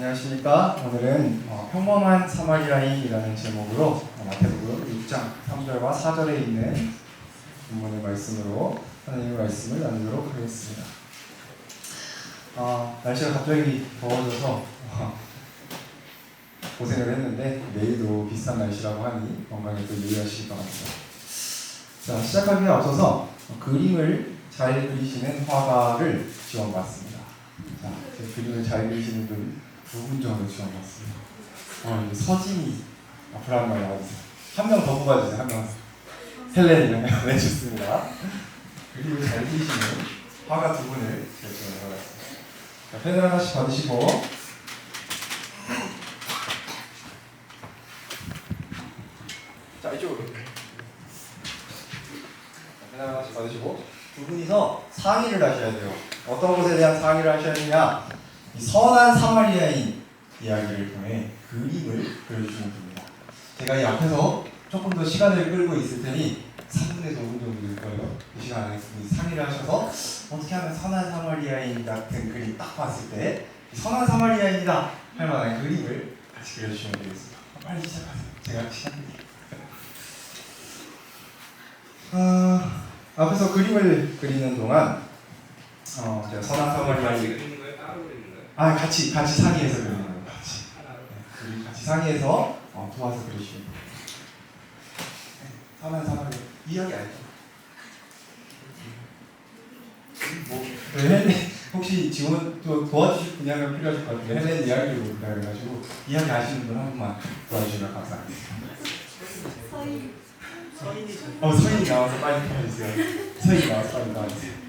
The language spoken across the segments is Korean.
안녕하십니까. 오늘은 평범한 사마리아인이라는 제목으로 마태복음 6장 3절과 4절에 있는 본문의 말씀으로 하나님의 말씀을 나누도록 하겠습니다. 날씨가 갑자기 더워져서 고생을 했는데 내일도 비슷한 날씨라고 하니 건강에 또 유의하시기 바랍니다. 자, 시작하기에 앞서서 그림을 잘 그리시는 화가를 지원받습니다. 자, 제 그림을 잘 그리시는 분 두 분 정도 지원받습니다. 서진이 앞으로 한 명 나와주세요. 한 명 더 뽑아주세요. 한 명. 헬렌이요. 네, 좋습니다. 그림을 잘 그리시는 화가 두 분을 제가 지원받았습니다. 자, 펜을 하나씩 받으시고 자, 이쪽으로 펜을 하나씩 받으시고 두 분이서 상의를 하셔야 돼요. 어떤 것에 대한 상의를 하셔야 되냐? 이 선한 사마리아인 이야기를 통해 그림을 그려주시면 됩니다. 제가 이 앞에서 조금 더 시간을 끌고 있을 테니 3분에서 5분 정도 될 거예요. 그 시간 안에 상의를 하셔서 어떻게 하면 선한 사마리아인 같은 그림 딱 봤을 때 선한 사마리아인이다 할 만한 그림을 같이 그려주시면 되겠습니다. 빨리 시작하세요. 제가 시작할게요. 앞에서 그림을 그리는 동안 제가 선한 사마리아인 같이 상의해서 그리는 거예요. 같이 상의해서 도와서 그리시면 돼요. 선한 사마리아인 이야기 알죠? 헬렌 혹시 지원 또 도와주실 분이 하면 필요하실 것 같은데 헬렌 이야기를 모른다 그래가지고 이야기 아시는 분 한 분만 도와주시면 감사하겠습니다. 서인이 나와서 빨리 도와주세요. 서인이 나와서 빨리 도와주세요.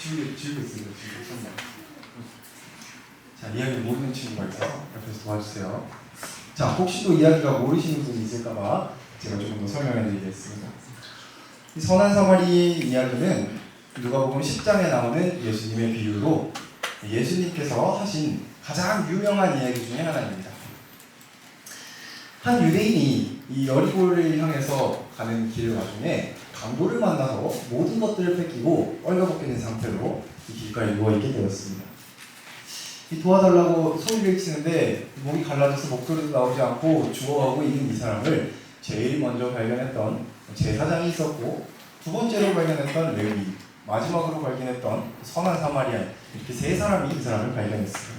지우고 있어요. 자, 이야기를 모르는 친구가 있어서 옆에서 도와주세요. 자, 혹시 또 이야기가 모르시는 분이 있을까봐 제가 조금 더 설명해 드리겠습니다. 이 선한 사마리아의 이야기는 누가복음 10장에 나오는 예수님의 비유로 예수님께서 하신 가장 유명한 이야기 중에 하나입니다. 한 유대인이 이 여리고를 향해서 가는 길 와중에 강도를 만나서 모든 것들을 뺏기고 얼려붙게 된 상태로 이 길가에 누워있게 되었습니다. 이 도와달라고 소리를 치는데 목이 갈라져서 목소리도 나오지 않고 죽어가고 있는 이 사람을 제일 먼저 발견했던 제사장이 있었고 두 번째로 발견했던 레위, 마지막으로 발견했던 선한 사마리아인 이렇게 세 사람이 이 사람을 발견했습니다.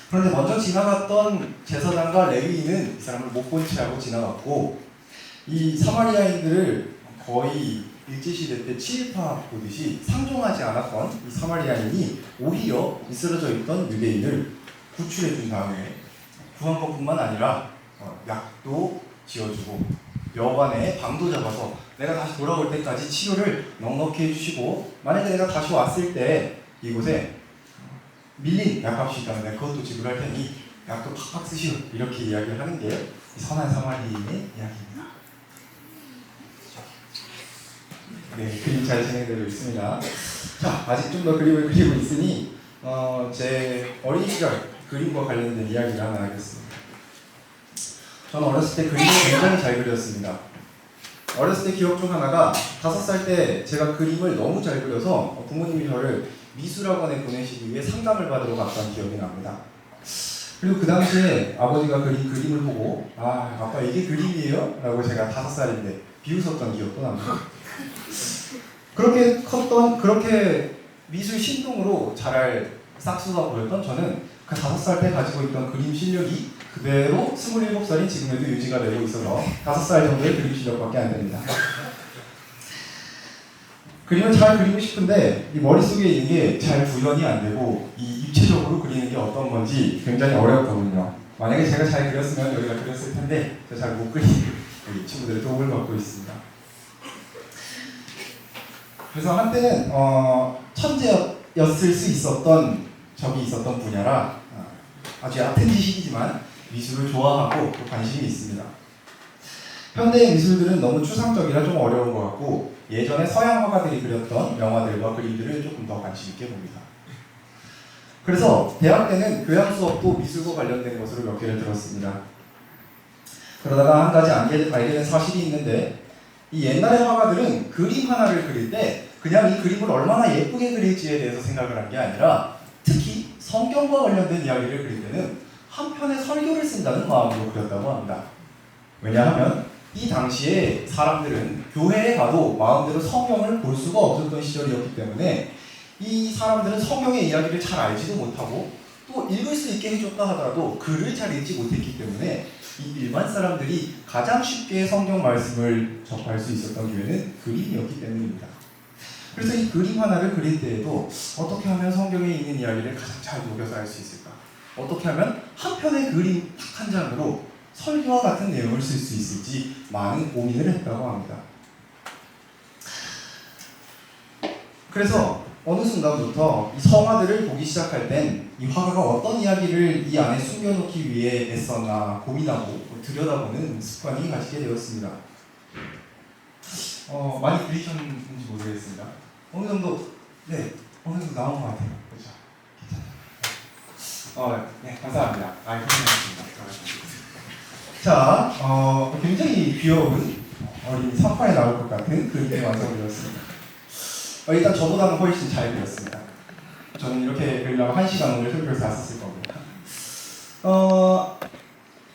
그런데 먼저 지나갔던 제사장과 레위인은 이 사람을 못 본 채 하고 지나갔고 이 사마리아인들을 거의 일제시대 때 친일파 보듯이 상종하지 않았던 이 사마리아인이 오히려 쓰러져 있던 유대인을 구출해 준 다음에 구한 것뿐만 아니라 약도 지어주고 여관에 방도 잡아서 내가 다시 돌아올 때까지 치료를 넉넉히 해주시고 만약에 내가 다시 왔을 때 이곳에 밀린 약값이 있다면 내가 그것도 지불할 테니 약도 팍팍 쓰시오 이렇게 이야기를 하는 게 선한 사마리아인의 이야기입니다. 네, 그림 잘 진행되고 있습니다. 자, 아직 좀 더 그림을 그리고 있으니 제 어린 시절 그림과 관련된 이야기를 하나 하겠습니다. 저는 어렸을 때 그림을 굉장히 잘 그렸습니다. 어렸을 때 기억 중 하나가 5살 때 제가 그림을 너무 잘 그려서 부모님이 저를 미술학원에 보내시기 위해 상담을 받으러 갔던 기억이 납니다. 그리고 그 당시에 아버지가 그린 그림을 보고 아빠 이게 그림이에요? 라고 제가 5살인데 비웃었던 기억도 납니다. 그렇게 미술 신동으로 자랄 싹수가 보였던 저는 그 5살 때 가지고 있던 그림 실력이 그대로 27살인 지금에도 유지가 되고 있어서 5살 정도의 그림 실력밖에 안 됩니다. 그림을 잘 그리고 싶은데 이 머릿속에 있는 게 잘 구현이 안 되고 이 입체적으로 그리는 게 어떤 건지 굉장히 어렵거든요. 만약에 제가 잘 그렸으면 여기가 그렸을 텐데 제가 잘 못 그리는 우리 친구들의 도움을 받고 있습니다. 그래서 한때는 천재였을 수 있었던 적이 있었던 분야라 아주 얕은 지식이지만 미술을 좋아하고 또 관심이 있습니다. 현대의 미술들은 너무 추상적이라 좀 어려운 것 같고 예전에 서양 화가들이 그렸던 명화들과 그림들을 조금 더 관심 있게 봅니다. 그래서 대학 때는 교양 수업도 미술과 관련된 것으로 몇 개를 들었습니다. 그러다가 한 가지 알게 된 사실이 있는데 이 옛날의 화가들은 그림 하나를 그릴 때 그냥 이 그림을 얼마나 예쁘게 그릴지에 대해서 생각을 한 게 아니라 특히 성경과 관련된 이야기를 그릴 때는 한 편의 설교를 쓴다는 마음으로 그렸다고 합니다. 왜냐하면 이 당시에 사람들은 교회에 가도 마음대로 성경을 볼 수가 없었던 시절이었기 때문에 이 사람들은 성경의 이야기를 잘 알지도 못하고 또 읽을 수 있게 해줬다 하더라도 글을 잘 읽지 못했기 때문에 이 일반 사람들이 가장 쉽게 성경 말씀을 접할 수 있었던 기회는 그림이었기 때문입니다. 그래서 이 그림 하나를 그릴 때에도 어떻게 하면 성경에 있는 이야기를 가장 잘 녹여서 알 수 있을까? 어떻게 하면 한 편의 그림 딱 한 장으로 설교와 같은 내용을 쓸 수 있을지 많은 고민을 했다고 합니다. 그래서 어느 순간부터 이 성화들을 보기 시작할 땐 이 화가가 어떤 이야기를 이 안에 숨겨놓기 위해 애썼나 고민하고 들여다보는 습관이 가지게 되었습니다. 많이 들리셨는지 모르겠습니다. 어느 정도 어느 정도 나온 것 같아요. 그렇죠? 괜찮아요. 네, 감사합니다. 고생하셨습니다. 자, 굉장히 귀여운 어린 사파에 나올 것 같은 그림의 완성되었습니다. 일단 저보다는 훨씬 잘 그렸습니다. 저는 이렇게 그리려면 1시간 오늘 설교를 다 썼을 겁니다.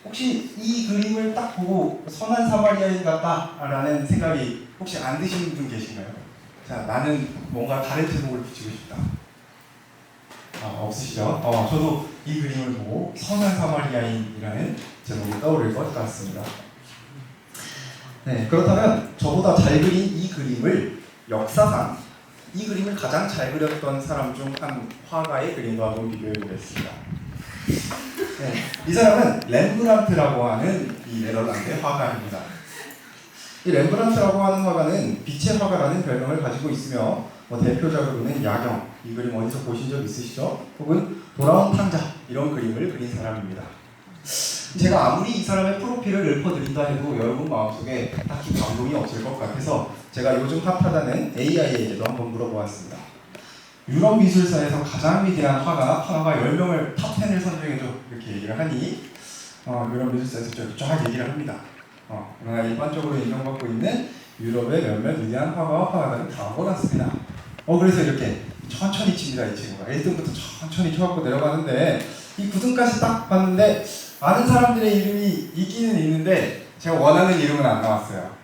혹시 이 그림을 딱 보고 선한 사마리아인 같다라는 생각이 혹시 안 드시는 분 계신가요? 자, 나는 뭔가 다른 제목을 붙이고 싶다. 없으시죠? 저도 이 그림을 보고 선한 사마리아인이라는 제목이 떠오를 것 같습니다. 네, 그렇다면 저보다 잘 그린 이 그림을 역사상 이 그림을 가장 잘 그렸던 사람 중 한 화가의 그림과 한번 비교해 보겠습니다. 네, 이 사람은 렘브란트라고 하는 이 네덜란드의 화가입니다. 이 렘브란트라고 하는 화가는 빛의 화가라는 별명을 가지고 있으며 대표작으로는 야경, 이 그림 어디서 보신 적 있으시죠? 혹은 돌아온 탕자, 이런 그림을 그린 사람입니다. 제가 아무리 이 사람의 프로필을 읊어드린다 해도 여러분 마음속에 딱히 감동이 없을 것 같아서 제가 요즘 핫하다는 AI에게도 한번 물어보았습니다. 유럽 미술사에서 가장 위대한 화가 10명을 탑10을 선정해줘 이렇게 얘기를 하니 유럽 미술사에서 쫙 얘기를 합니다. 그러나 일반적으로 인정받고 있는 유럽의 몇몇 위대한 화가와 화가들은 다 먹어놨습니다. 그래서 이렇게 천천히 칩니다. 이 친구가 1등부터 천천히 쳐갖고 내려가는데 이 9등까지 딱 봤는데 많은 사람들의 이름이 있기는 있는데 제가 원하는 이름은 안 나왔어요.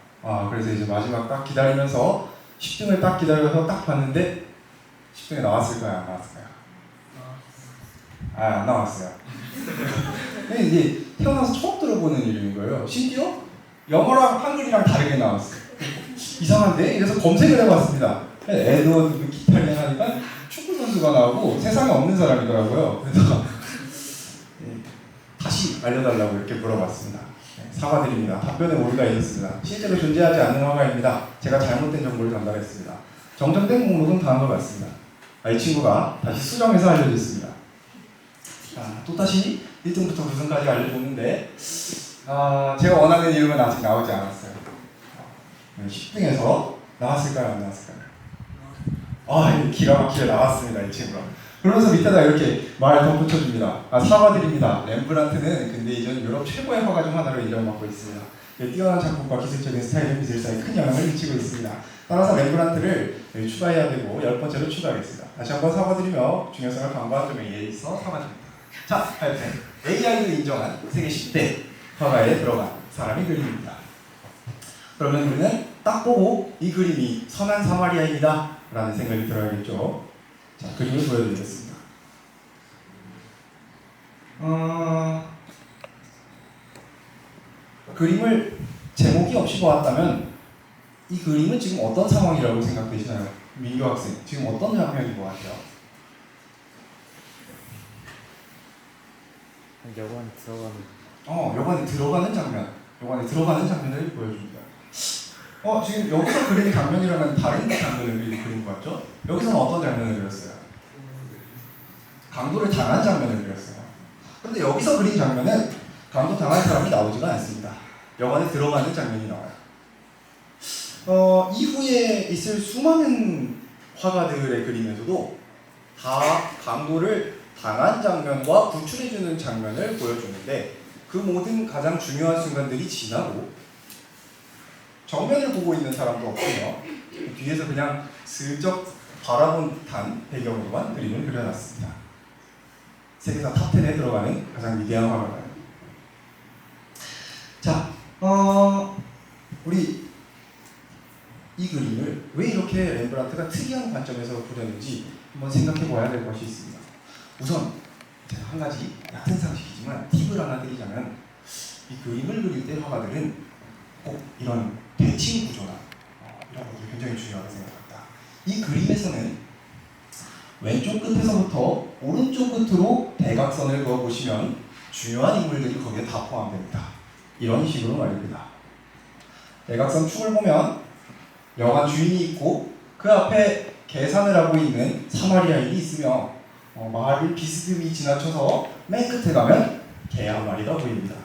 그래서 이제 마지막 딱 기다리면서 10등을 딱 기다려서 딱 봤는데 10등에 나왔을까요? 안 나왔을까요? 안 나왔어요. 이제 태어나서 처음 들어보는 이름인 거예요. 심지어 영어랑 한글이랑 다르게 나왔어요. 이상한데? 이래서 검색을 해봤습니다. 에드워드 기타리안 하니까 축구 선수가 나오고 세상에 없는 사람이더라고요. 그래서 다시 알려달라고 이렇게 물어봤습니다. 사과드립니다. 답변에 오류가 있었습니다. 실제로 존재하지 않는 화가입니다. 제가 잘못된 정보를 전달했습니다. 정정된 목록은 다음 것 같습니다. 이 친구가 다시 수정해서 알려줬습니다. 또다시 1등부터 9등까지 알려줬는데 제가 원하는 이름은 아직 나오지 않았어요. 10등에서 나왔을까요? 안 나왔을까요? 기가 막히게 나왔습니다. 이 친구가. 그러면서 밑에다 이렇게 말을 덧붙여줍니다. 사과드립니다. 렘브란트는 근대 이전 유럽 최고의 화가 중 하나로 인정받고 있습니다. 뛰어난 작품과 기술적인 스타일의 미술사에 큰 영향을 미치고 있습니다. 따라서 렘브란트를 추가해야 되고 10번째로 추가하겠습니다. 다시 한번 사과드리며 중요성을 강조한 점에 있어 사과드립니다. 자, 하여튼 AI도 인정한 세계 10대 화가에 들어간 사람이 그림입니다. 그러면 우리는 딱 보고 이 그림이 선한 사마리아입니다 라는 생각이 들어야겠죠. 자, 그림을 보여드리겠습니다. 그림을 제목이 없이 보았다면 이 그림은 지금 어떤 상황이라고 생각되시나요? 민규 학생, 지금 어떤 장면인 것 같아요? 여관에 들어가는. 여관에 들어가는 장면. 여관에 들어가는 장면을 보여줍니다. 지금 여기서 그린 장면이라면 다른 장면을 그린 것 같죠? 여기서는 어떤 장면을 그렸어요? 강도를 당한 장면을 그렸어요. 그런데 여기서 그린 장면은 강도 당한 사람이 나오지가 않습니다. 여관에 들어가는 장면이 나와요. 이후에 있을 수많은 화가들의 그림에서도 다 강도를 당한 장면과 구출해주는 장면을 보여주는데 그 모든 가장 중요한 순간들이 지나고 정면을 보고 있는 사람도 없으며 뒤에서 그냥 슬쩍 바라본 듯한 배경으로만 그림을 그려놨습니다. 세계사 탑10에 들어가는 가장 위대한 화가가요. 자, 우리 이 그림을 왜 이렇게 렘브란트가 특이한 관점에서 그렸는지 한번 생각해 봐야 될 것이 있습니다. 우선 제가 한 가지 얕은 상식이지만 팁을 하나 드리자면 이 그림을 그릴 때 화가들은 꼭 이런 대칭 구조나 이런 것들이 굉장히 중요하다고 생각합니다. 이 그림에서는 왼쪽 끝에서부터 오른쪽 끝으로 대각선을 그어보시면 중요한 인물들이 거기에 다 포함됩니다. 이런 식으로 말입니다. 대각선 축을 보면 여관 주인이 있고 그 앞에 계산을 하고 있는 사마리아인이 있으며 말을 비스듬히 지나쳐서 맨 끝에 가면 개 한 마리가 보입니다.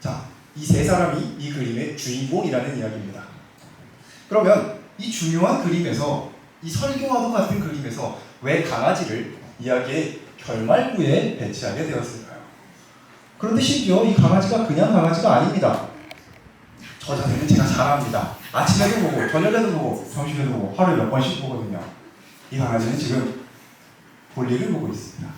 자, 이 세 사람이 이 그림의 주인공이라는 이야기입니다. 그러면 이 중요한 그림에서 이 설교와도 같은 그림에서 왜 강아지를 이야기의 결말부에 배치하게 되었을까요? 그런데 심지어 이 강아지가 그냥 강아지가 아닙니다. 저 자세는 제가 잘 압니다. 아침에도 보고 저녁에도 보고 점심에도 보고 하루에 몇 번씩 보거든요. 이 강아지는 지금 볼일을 보고 있습니다.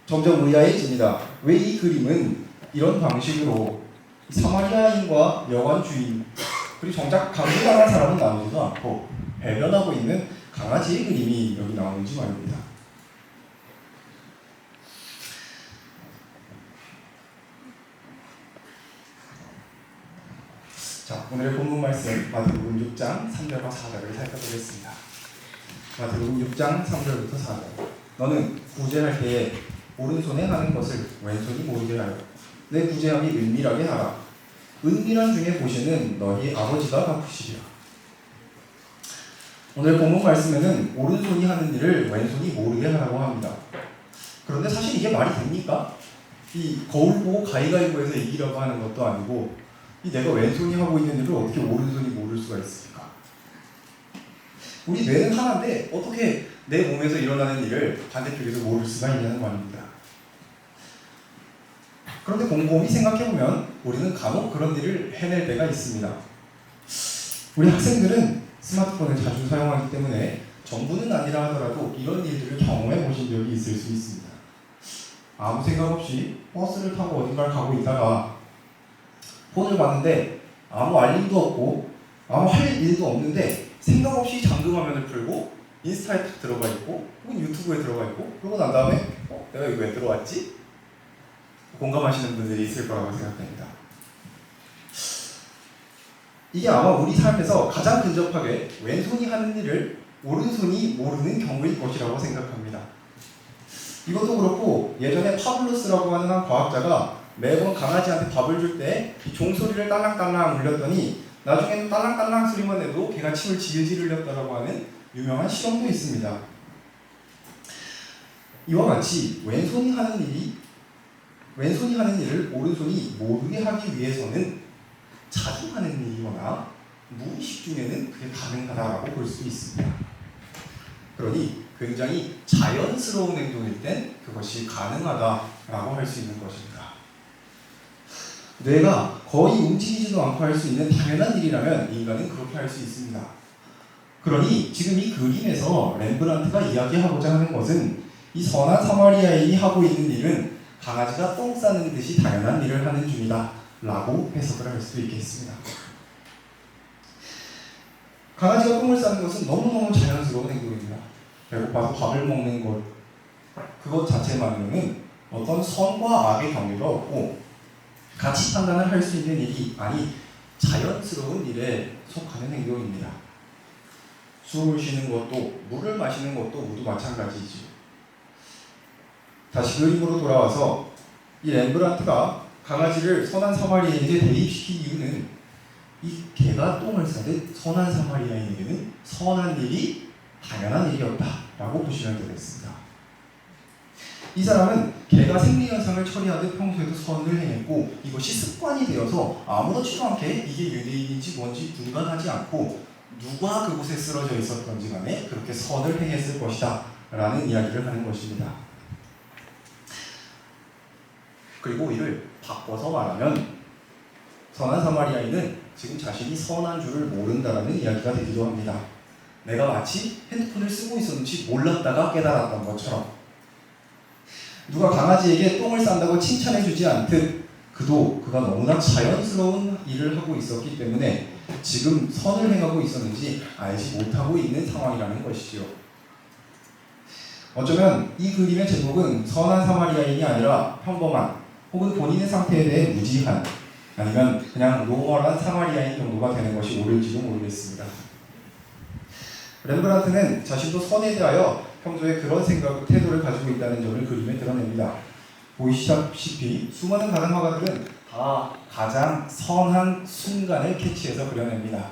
점점 의아해집니다. 왜 이 그림은 이런 방식으로 사마리아인과 여관 주인 그리고 정작 강제당한 사람은 나오지도 않고 배변하고 있는 강아지의 그림이 여기 나오는지 말입니다. 자, 오늘의 본문 말씀 마태복음 6장 3절과 4절을 살펴보겠습니다. 마태복음 6장 3절부터 4절. 너는 구제할 때에 오른손에 하는 것을 왼손이 모르게 하여 내 구제함이 은밀하게 하라. 은밀한 중에 보시는 너희 아버지가 갚으시리라. 오늘 본문 말씀에는 오른손이 하는 일을 왼손이 모르게 하라고 합니다. 그런데 사실 이게 말이 됩니까? 이 거울 보고 가위가위보해서 이기라고 하는 것도 아니고 이 내가 왼손이 하고 있는 일을 어떻게 오른손이 모를 수가 있습니까? 우리 뇌는 하나인데 어떻게 내 몸에서 일어나는 일을 반대쪽에서 모를 수가 있냐는 말입니다. 그런데 곰곰이 생각해보면 우리는 간혹 그런 일을 해낼 때가 있습니다. 우리 학생들은 스마트폰을 자주 사용하기 때문에 전부는 아니라 하더라도 이런 일들을 경험해 보신 적이 있을 수 있습니다. 아무 생각 없이 버스를 타고 어딘가를 가고 있다가 폰을 봤는데 아무 알림도 없고 아무 할 일도 없는데 생각 없이 잠금화면을 풀고 인스타에 탁 들어가 있고 혹은 유튜브에 들어가 있고 그러고 난 다음에 내가 이거 왜 들어왔지? 공감하시는 분들이 있을 거라고 생각됩니다. 이게 아마 우리 삶에서 가장 근접하게 왼손이 하는 일을 오른손이 모르는 경우일 것이라고 생각합니다. 이것도 그렇고 예전에 파블로스라고 하는 한 과학자가 매번 강아지한테 밥을 줄 때 이 종소리를 딸랑딸랑 울렸더니 나중에는 딸랑딸랑 소리만 내도 걔가 침을 질질 흘렸다고 하는 유명한 실험도 있습니다. 이와 같이 왼손이 하는 일을 오른손이 모르게 하기 위해서는 자주 하는 일이거나 무의식 중에는 그게 가능하다고 볼 수 있습니다. 그러니 굉장히 자연스러운 행동일 땐 그것이 가능하다라고 할 수 있는 것입니다. 뇌가 거의 움직이지도 않고 할 수 있는 당연한 일이라면 인간은 그렇게 할 수 있습니다. 그러니 지금 이 그림에서 렘브란트가 이야기하고자 하는 것은 이 선한 사마리아인이 하고 있는 일은 강아지가 똥 싸는 듯이 당연한 일을 하는 중이다 라고 해석을 할 수 있겠습니다. 강아지가 똥을 싸는 것은 너무너무 자연스러운 행동입니다. 배고파서 밥을 먹는 것 그것 자체만으로는 어떤 선과 악의 경계가 없고 가치 판단을 할 수 있는 일이 아니 자연스러운 일에 속하는 행동입니다. 숨을 쉬는 것도 물을 마시는 것도 모두 마찬가지죠. 다시 그림으로 돌아와서 이 렘브란트가 강아지를 선한 사마리아인에게 대입시킨 이유는 이 개가 똥을 싸듯 선한 사마리아인에게는 선한 일이 당연한 일이었다라고 보시면 되겠습니다. 이 사람은 개가 생리현상을 처리하듯 평소에도 선을 행했고 이것이 습관이 되어서 아무렇지도 않게 이게 유대인인지 뭔지 분간하지 않고 누가 그곳에 쓰러져 있었던지 간에 그렇게 선을 행했을 것이다 라는 이야기를 하는 것입니다. 그리고 이를 바꿔서 말하면 선한 사마리아인은 지금 자신이 선한 줄을 모른다라는 이야기가 되기도 합니다. 내가 마치 핸드폰을 쓰고 있었는지 몰랐다가 깨달았던 것처럼 누가 강아지에게 똥을 싼다고 칭찬해주지 않듯 그가 너무나 자연스러운 일을 하고 있었기 때문에 지금 선을 행하고 있었는지 알지 못하고 있는 상황이라는 것이지요. 어쩌면 이 그림의 제목은 선한 사마리아인이 아니라 평범한 혹은 본인의 상태에 대해 무지한 아니면 그냥 노멀한 사마리아인 정도가 되는 것이 옳을지도 모르겠습니다. 렘브란트는 자신도 선에 대하여 평소에 그런 태도를 가지고 있다는 점을 그림에 드러냅니다. 보이시다시피 수많은 다른 화가들은 다 가장 선한 순간을 캐치해서 그려냅니다.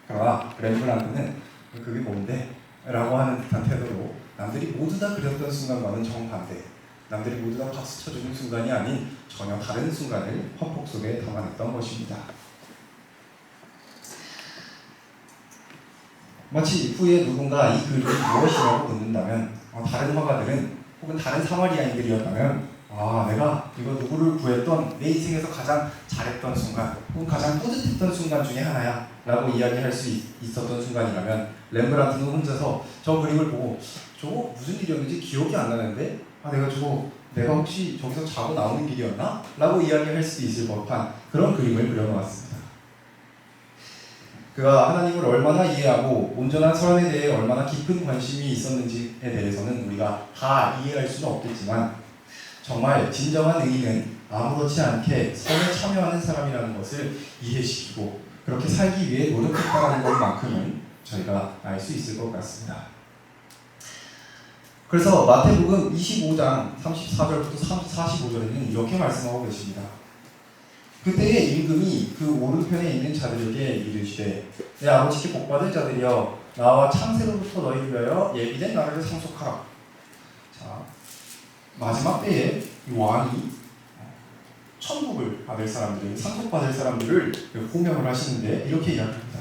그러나 렘브란트는 그게 뭔데? 라고 하는 듯한 태도로 남들이 모두 다 그렸던 순간과는 정반대, 남들이 모두 다 박수 쳐주는 순간이 아닌 전혀 다른 순간을 화폭 속에 담아냈던 것입니다. 마치 후에 누군가 이 그림이 무엇이라고 묻는다면 다른 화가들은 혹은 다른 사마리아인들이었다면 내가 이거 누구를 구했던 내 인생에서 가장 잘했던 순간 혹은 가장 뿌듯했던 순간 중에 하나야 라고 이야기할 수 있었던 순간이라면 렘브란트는 혼자서 저 그림을 보고 저거 무슨 일이었는지 기억이 안 나는데 내가 혹시 저기서 자고 나오는 길이었나? 라고 이야기할 수도 있을 법한 그런 그림을 그려놓았습니다. 그가 하나님을 얼마나 이해하고 온전한 선에 대해 얼마나 깊은 관심이 있었는지에 대해서는 우리가 다 이해할 수는 없겠지만 정말 진정한 의인은 아무렇지 않게 선에 참여하는 사람이라는 것을 이해시키고 그렇게 살기 위해 노력했다는 것만큼은 저희가 알 수 있을 것 같습니다. 그래서 마태복음 25장 34절부터 45절에는 이렇게 말씀하고 계십니다. 그때의 임금이 그 오른편에 있는 자들에게 이르시되 내 아버지께 복받을 자들이여 나와 창세로부터 너희를 위하여 예비된 나라를 상속하라. 자, 마지막 때에 이 왕이 천국을 받을 사람들, 상속받을 사람들을 호명을 하시는데 이렇게 이야기합니다.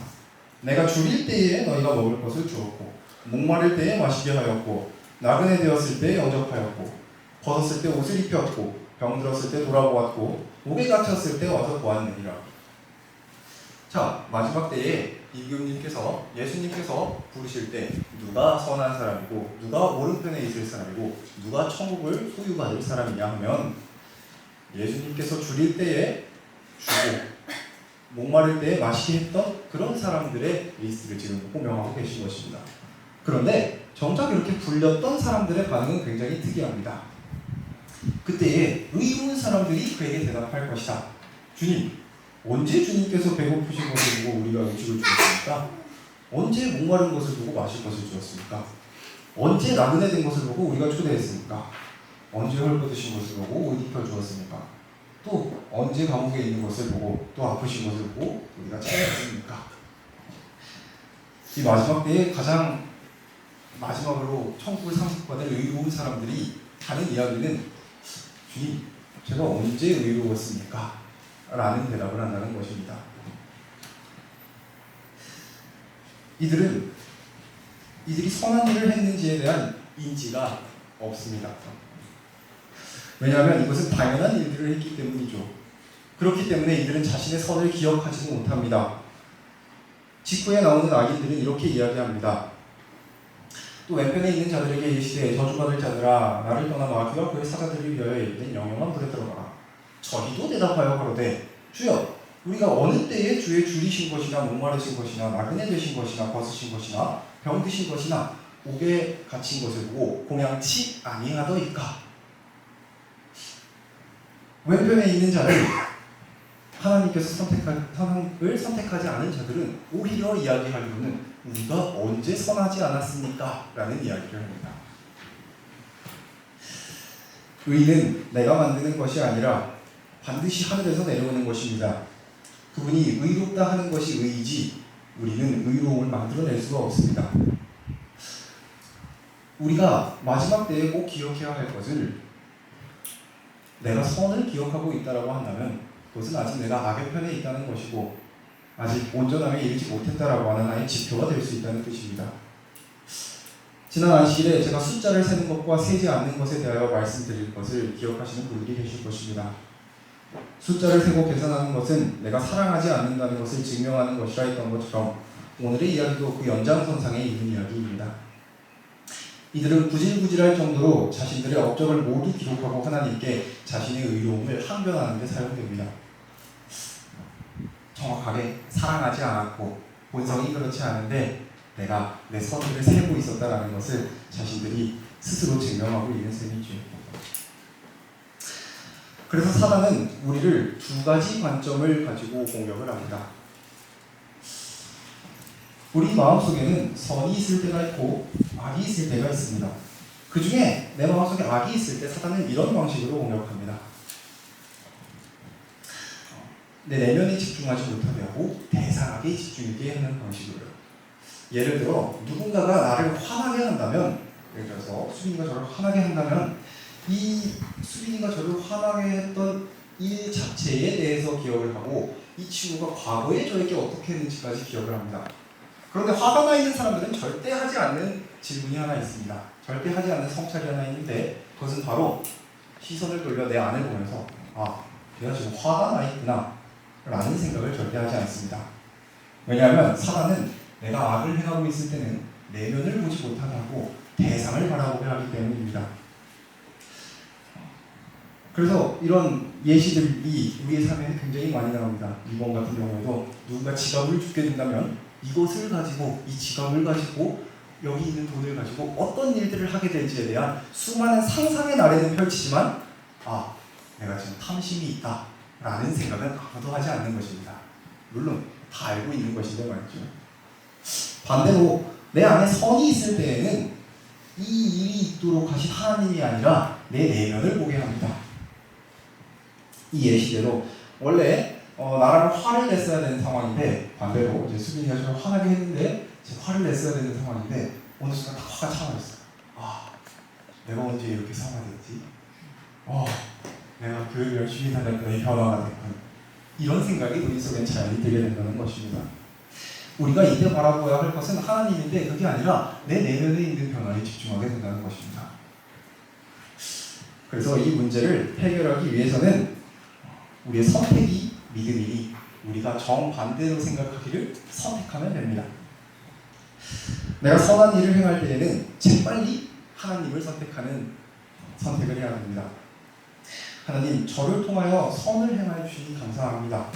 내가 줄일 때에 너희가 먹을 것을 주었고 목마를 때에 마시게 하였고 나그네 되었을 때에 영접하였고 벗었을 때 옷을 입혔고 병들었을 때 돌아보았고 목에 갇혔을 때 와서 보았느니라. 자, 마지막 때에 임금님께서 예수님께서 부르실 때 누가 선한 사람이고 누가 오른편에 있을 사람이고 누가 천국을 소유받을 사람이냐 하면 예수님께서 줄일 때에 주고 목마를 때에 마시게 했던 그런 사람들의 리스트를 지금 호명하고 계신 것입니다. 그런데 정작 이렇게 불렸던 사람들의 반응은 굉장히 특이합니다. 그때에 의로운 사람들이 그에게 대답할 것이다. 주님, 언제 주님께서 배고프신 것을 보고 우리가 음식을 주었습니까? 언제 목마른 것을 보고 마실 것을 주었습니까? 언제 나그네 된 것을 보고 우리가 초대했습니까? 언제 헐벗으신 것을 보고 옷 입혀 주었습니까? 또 언제 감옥에 있는 것을 보고 또 아프신 것을 보고 우리가 찾아왔습니까? 이 마지막 때에 가장 마지막으로 천국을 상속받을 의로운 사람들이 하는 이야기는 주님, 제가 언제 의로웠습니까? 라는 대답을 한다는 것입니다. 이들이 선한 일을 했는지에 대한 인지가 없습니다. 왜냐하면 이것은 당연한 일들을 했기 때문이죠. 그렇기 때문에 이들은 자신의 선을 기억하지는 못합니다. 직후에 나오는 악인들은 이렇게 이야기합니다. 또 왼편에 있는 자들에게 이르시되 저주받을 자들아 나를 떠나 마귀와 그의 사자들을 위하여 예비된 영영한 불에 들어가라. 저희도 대답하여 가로되 주여 우리가 어느 때에 주의 줄이신 것이나 목마르신 것이나 나그네 되신 것이나 벗으신 것이나 병드신 것이나 옥에 갇힌 것을 보고 공양치 아니하더이까. 왼편에 있는 자들, 하나님께서 하나님을 선택하지 않은 자들은 오히려 이야기하기로는 우리가 언제 선하지 않았습니까? 라는 이야기를 합니다. 의는 내가 만드는 것이 아니라 반드시 하늘에서 내려오는 것입니다. 그분이 의롭다 하는 것이 의이지 우리는 의로움을 만들어낼 수가 없습니다. 우리가 마지막 때에 꼭 기억해야 할 것을 내가 선을 기억하고 있다라고 한다면 그것은 아직 내가 악의 편에 있다는 것이고 아직 온전함에 이르지 못했다라고 하는 하나의 지표가 될 수 있다는 뜻입니다. 지난 안식일에 제가 숫자를 세는 것과 세지 않는 것에 대하여 말씀드릴 것을 기억하시는 분들이 계실 것입니다. 숫자를 세고 계산하는 것은 내가 사랑하지 않는다는 것을 증명하는 것이라 했던 것처럼 오늘의 이야기도 그 연장선상에 있는 이야기입니다. 이들은 구질구질할 정도로 자신들의 업적을 모두 기록하고 하나님께 자신의 의로움을 항변하는 데 사용됩니다. 정확하게 사랑하지 않았고 본성이 그렇지 않은데 내가 내 선을 세고 있었다는 것을 자신들이 스스로 증명하고 있는 셈이죠. 그래서 사단은 우리를 두 가지 관점을 가지고 공격을 합니다. 우리 마음속에는 선이 있을 때가 있고 악이 있을 때가 있습니다. 그 중에 내 마음속에 악이 있을 때 사단은 이런 방식으로 공격합니다. 내 내면에 집중하지 못하게 하고 대상하게 집중하게 하는 방식으로요. 예를 들어 누군가가 나를 화나게 한다면, 예를 들어서 수빈이가 저를 화나게 한다면 이 수빈이가 저를 화나게 했던 일 자체에 대해서 기억을 하고 이 친구가 과거에 저에게 어떻게 했는지까지 기억을 합니다. 그런데 화가 나 있는 사람들은 절대 하지 않는 질문이 하나 있습니다. 절대 하지 않는 성찰이 하나 있는데 그것은 바로 시선을 돌려 내 안을 보면서 내가 지금 화가 나 있구나 라는 생각을 절대 하지 않습니다. 왜냐하면 사단은 내가 악을 행하고 있을 때는 내면을 보지 못하게 하고 대상을 바라보게 하기 때문입니다. 그래서 이런 예시들이 우리의 삶에는 굉장히 많이 나옵니다. 이번 같은 경우에도 누군가 지갑을 주게 된다면 이것을 가지고, 이 지갑을 가지고, 여기 있는 돈을 가지고 어떤 일들을 하게 될지에 대한 수많은 상상의 나래는 펼치지만 내가 지금 탐심이 있다 라는 생각은 아무도 하지 않는 것입니다. 물론 다 알고 있는 것인데 말이죠. 반대로 내 안에 선이 있을 때에는 이 일이 있도록 하신 하나님이 아니라 내 내면을 보게 합니다. 이 예시대로 원래 나라를 화를 냈어야 되는 상황인데, 반대로 이제 수빈이가 저를 화나게 했는데 화를 냈어야 되는 상황인데 어느 순간 딱 화가 차버렸어요. 내가 언제 이렇게 상황이 됐지? 내가 교육을 열심히 다녔더니 변화가 됐군. 이런 생각이 우리 속에 자연히 들게 된다는 것입니다. 우리가 이때 바라보아야 할 것은 하나님인데 그게 아니라 내 내면에 있는 변화에 집중하게 된다는 것입니다. 그래서 이 문제를 해결하기 위해서는 우리의 선택이 믿음이니 우리가 정반대로 생각하기를 선택하면 됩니다. 내가 선한 일을 행할 때에는 재빨리 하나님을 선택하는 선택을 해야 합니다. 하나님, 저를 통하여 선을 행하여 주시니 감사합니다.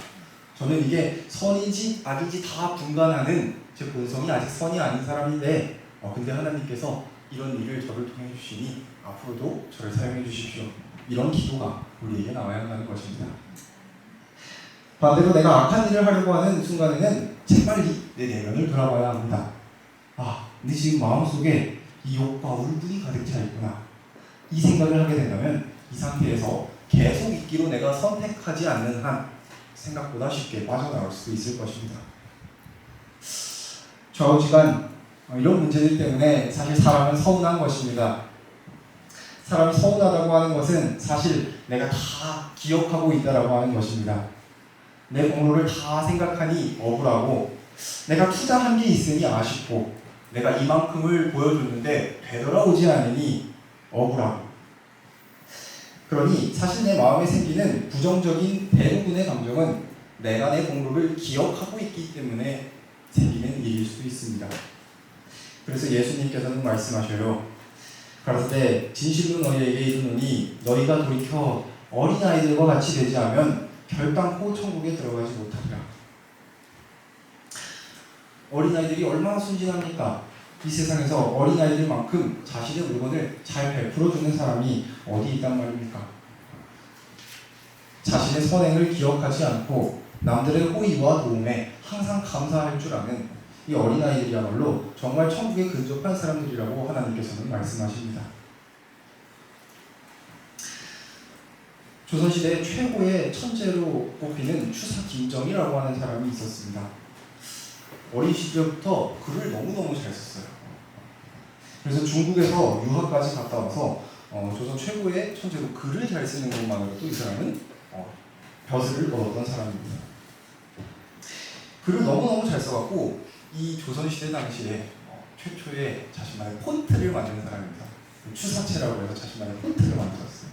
저는 이게 선인지 악인지 다 분간하는 제 본성이 아직 선이 아닌 사람인데 근데 하나님께서 이런 일을 저를 통해 주시니 앞으로도 저를 사용해 주십시오. 이런 기도가 우리에게 나와야 한다는 것입니다. 반대로 내가 악한 일을 하려고 하는 순간에는 재빨리 내 내면을 돌아봐야 합니다. 근데 지금 마음속에 이욕과 울분이 가득 차 있구나. 이 생각을 하게 된다면 이 상태에서 계속 있기로 내가 선택하지 않는 한 생각보다 쉽게 빠져나올 수도 있을 것입니다. 좌우지간 이런 문제들 때문에 사실 사람은 서운한 것입니다. 사람이 서운하다고 하는 것은 사실 내가 다 기억하고 있다라고 하는 것입니다. 내 공로를 다 생각하니 억울하고, 내가 투자한 게 있으니 아쉽고, 내가 이만큼을 보여줬는데 되돌아오지 않으니 억울하고. 그러니 사실 내 마음에 생기는 부정적인 대부분의 감정은 내가 내 공로를 기억하고 있기 때문에 생기는 일일 수도 있습니다. 그래서 예수님께서는 말씀하셔요. 가라사대 진실로 너희에게 이르노니 너희가 돌이켜 어린아이들과 같이 되지 않으면 결단코 천국에 들어가지 못하리라. 어린아이들이 얼마나 순진합니까? 이 세상에서 어린아이들만큼 자신의 물건을 잘 베풀어주는 사람이 어디 있단 말입니까? 자신의 선행을 기억하지 않고 남들의 호의와 도움에 항상 감사할 줄 아는 이 어린아이들이야말로 정말 천국에 근접한 사람들이라고 하나님께서는 말씀하십니다. 조선시대 최고의 천재로 꼽히는 추사 김정희라고 하는 사람이 있었습니다. 어린 시절부터 글을 너무너무 잘 썼어요. 그래서 중국에서 유학까지 갔다 와서 조선 최고의 천재로 글을 잘 쓰는 것만으로도 이 사람은 벼슬을 얻었던 사람입니다. 글을 너무너무 잘 써갖고 이 조선시대 당시에 최초의 자신만의 폰트를 만드는 사람입니다. 추사체라고 해서 자신만의 폰트를 만들었어요.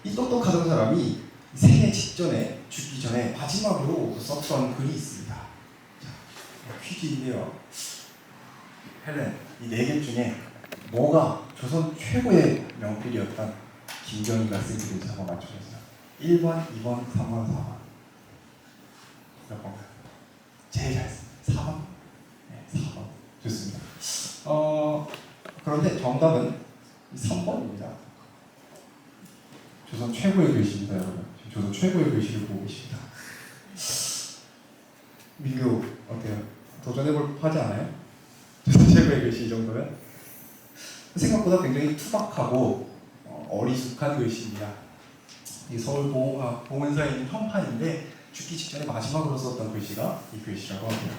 이 똑똑하던 사람이 생애 직전에 죽기 전에 마지막으로 썼던 글이 있습니다. 자, 퀴즈인데요. 헬렌, 이 네 개 중에 뭐가 조선 최고의 명필이었던 김경희가 쓴 글을 잡아 맞춰주세요. 1번, 2번, 3번, 4번. 몇 번가요? 제일 잘 썼어요. 4번? 네, 4번. 좋습니다. 그런데 정답은 3번입니다. 조선 최고의 글씨입니다, 여러분. 조선 최고의 글씨를 보고 계십니다. 민규 어때요? 도전해볼 하지 않아요? 조선 최고의 글씨 이 정도면? 생각보다 굉장히 투박하고 어리숙한 글씨입니다. 이 서울 봉은사에 있는 현판인데 죽기 직전에 마지막으로 썼던 글씨가 이 글씨라고 합니다.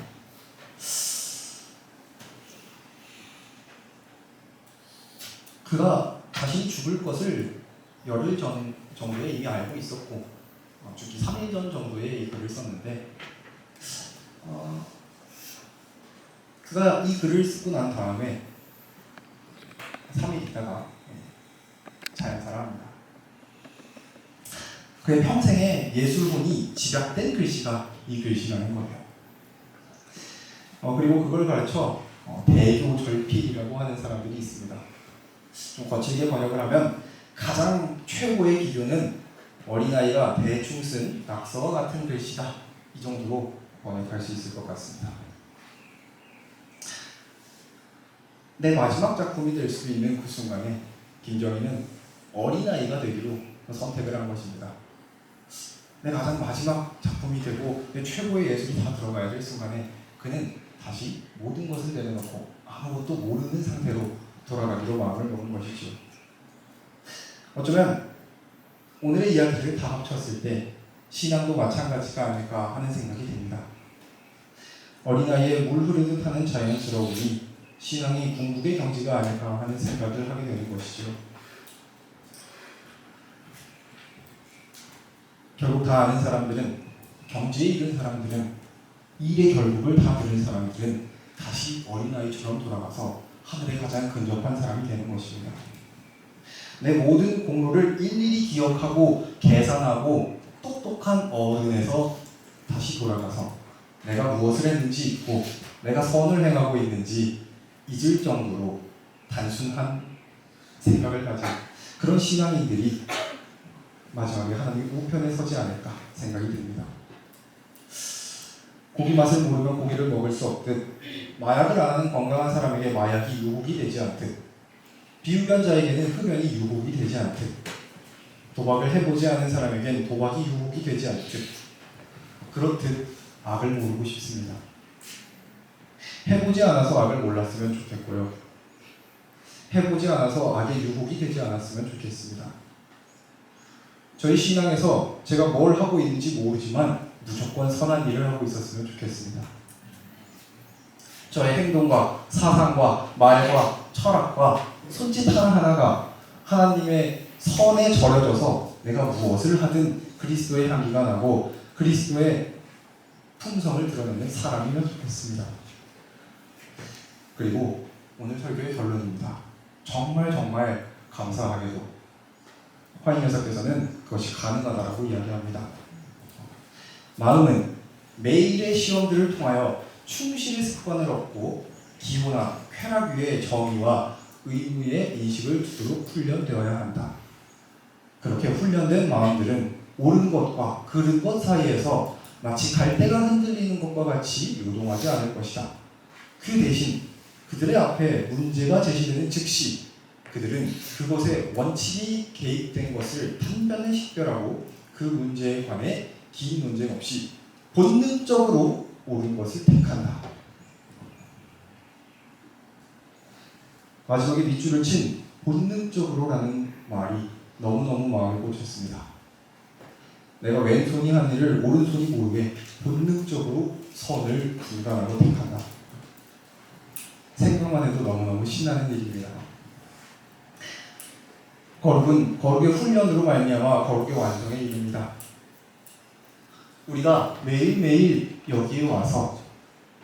그가 자신이 죽을 것을 열흘 전 정도에 이미 알고 있었고 죽기 3일 전 정도에 이 글을 썼는데 그가 이 글을 쓰고 난 다음에 3일 있다가 자연사를 합니다. 그의 평생의 예술혼이 집약된 글씨가 이 글씨라는 거예요. 그리고 그걸 가르쳐 대조절필이라고 하는 사람들이 있습니다. 좀 거칠게 번역을 하면 가장 최고의 기준은 어린아이가 대충 쓴 낙서와 같은 글씨다. 이 정도로 번역할 수 있을 것 같습니다. 내 마지막 작품이 될 수 있는 그 순간에 김정희는 어린아이가 되기로 선택을 한 것입니다. 내 가장 마지막 작품이 되고 내 최고의 예술이 다 들어가야 될 순간에 그는 다시 모든 것을 내려놓고 아무것도 모르는 상태로 돌아가기로 마음을 먹은 것이죠. 어쩌면 오늘의 이야기를 다 합쳤을 때 신앙도 마찬가지가 아닐까 하는 생각이 듭니다. 어린아이의 물 흐르듯 하는 자연스러움이 신앙이 궁극의 경지가 아닐까 하는 생각을 하게 되는 것이죠. 결국 다 아는 사람들은, 경지에 이른 사람들은, 일의 결국을 다 들은 사람들은 다시 어린아이처럼 돌아가서 하늘에 가장 근접한 사람이 되는 것입니다. 내 모든 공로를 일일이 기억하고 계산하고 똑똑한 어른에서 다시 돌아가서 내가 무엇을 했는지 잊고 내가 선을 행하고 있는지 잊을 정도로 단순한 생각을 가진 그런 신앙인들이 마지막에 하나님 우편에 서지 않을까 생각이 듭니다. 고기 맛을 모르면 고기를 먹을 수 없듯 마약을 안 하는 건강한 사람에게 마약이 유혹이 되지 않듯 비유변 자에게는 흡연이 유혹이 되지 않듯 도박을 해보지 않은 사람에겐 도박이 유혹이 되지 않듯 그렇듯 악을 모르고 싶습니다. 해보지 않아서 악을 몰랐으면 좋겠고요. 해보지 않아서 악의 유혹이 되지 않았으면 좋겠습니다. 저희 신앙에서 제가 뭘 하고 있는지 모르지만 무조건 선한 일을 하고 있었으면 좋겠습니다. 저의 행동과 사상과 말과 철학과 손짓 하나하나가 하나님의 선에 절여져서 내가 무엇을 하든 그리스도의 향기가 나고 그리스도의 품성을 드러내는 사람이면 좋겠습니다. 그리고 오늘 설교의 결론입니다. 정말 감사하게도 화인 여사께서는 그것이 가능하다고 이야기합니다. 마음은 매일의 시험들을 통하여 충실의 습관을 얻고 기호나 쾌락 위의 정의와 의무의 인식을 두도록 훈련되어야 한다. 그렇게 훈련된 마음들은 옳은 것과 그른 것 사이에서 마치 갈대가 흔들리는 것과 같이 요동하지 않을 것이다. 그 대신 그들의 앞에 문제가 제시되는 즉시 그들은 그것에 원칙이 개입된 것을 단변에 식별하고 그 문제에 관해 긴 논쟁 없이 본능적으로 옳은 것을 택한다. 마지막에 밑줄을 친 본능적으로라는 말이 너무너무 마음에 꽂혔습니다. 내가 왼손이 한 일을 오른손이 모르게 본능적으로 선을 불가하고 택한다. 생각만 해도 너무너무 신나는 일입니다. 거룩은 거룩의 훈련으로 말미암아 거룩의 완성에 이릅니다. 우리가 매일매일 여기에 와서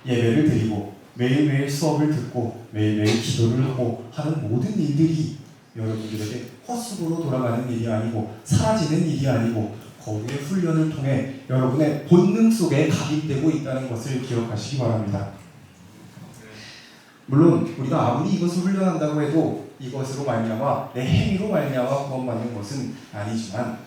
예배를 드리고 매일매일 수업을 듣고 매일매일 기도를 하고 하는 모든 일들이 여러분들에게 헛수고로 돌아가는 일이 아니고 사라지는 일이 아니고 거기에 훈련을 통해 여러분의 본능 속에 각인되고 있다는 것을 기억하시기 바랍니다. 물론 우리가 아무리 이것을 훈련한다고 해도 이것으로 말미암아 내 행위로 말미암아 구원받는 것은 아니지만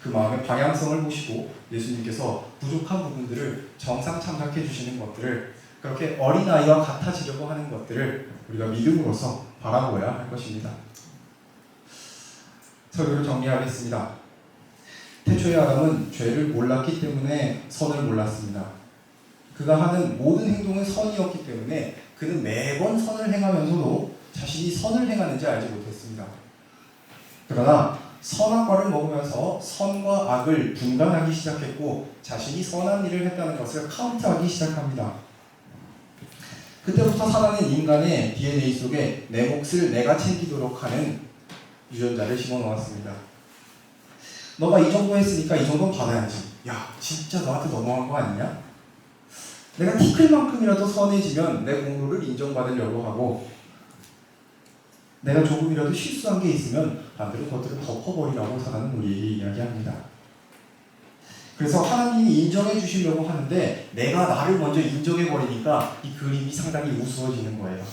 그 마음의 방향성을 보시고 예수님께서 부족한 부분들을 정상 참작해 주시는 것들을 그렇게 어린아이와 같아지려고 하는 것들을 우리가 믿음으로써 바라보아야 할 것입니다. 설교를 정리하겠습니다. 태초의 아담은 죄를 몰랐기 때문에 선을 몰랐습니다. 그가 하는 모든 행동은 선이었기 때문에 그는 매번 선을 행하면서도 자신이 선을 행하는지 알지 못했습니다. 그러나 선한 과를 먹으면서 선과 악을 분간하기 시작했고 자신이 선한 일을 했다는 것을 카운트하기 시작합니다. 그때부터 사단은 인간의 DNA 속에 내 몫을 내가 챙기도록 하는 유전자를 심어놓았습니다. 너가 이 정도 했으니까 이 정도는 받아야지. 야, 진짜 너한테 너무한 거 아니냐? 내가 티끌만큼이라도 선해지면 내 공로를 인정받으려고 하고 내가 조금이라도 실수한 게 있으면 반대로 그것들을 덮어버리라고 사단은 우리에게 이야기합니다. 그래서 하나님이 인정해 주시려고 하는데 내가 나를 먼저 인정해 버리니까 이 그림이 상당히 우스워지는 거예요.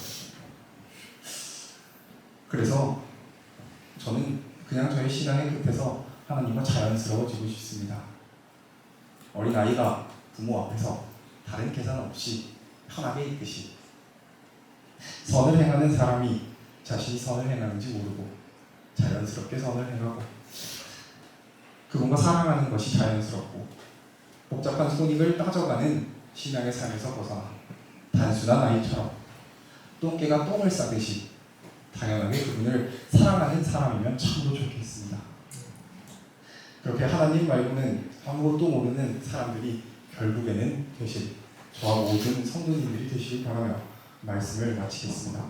그래서 저는 그냥 저의 신앙의 끝에서 하나님과 자연스러워지고 싶습니다. 어린아이가 부모 앞에서 다른 계산 없이 편하게 있듯이 선을 행하는 사람이 자신이 선을 행하는지 모르고 자연스럽게 선을 행하고 그분과 사랑하는 것이 자연스럽고 복잡한 손익을 따져가는 신앙의 삶에서 벗어나 단순한 아이처럼 똥개가 똥을 싸듯이 당연하게 그분을 사랑하는 사람이면 참으로 좋겠습니다. 그렇게 하나님 말고는 아무것도 모르는 사람들이 결국에는 되실 저와 모든 성도님들이 되시길 바라며 말씀을 마치겠습니다.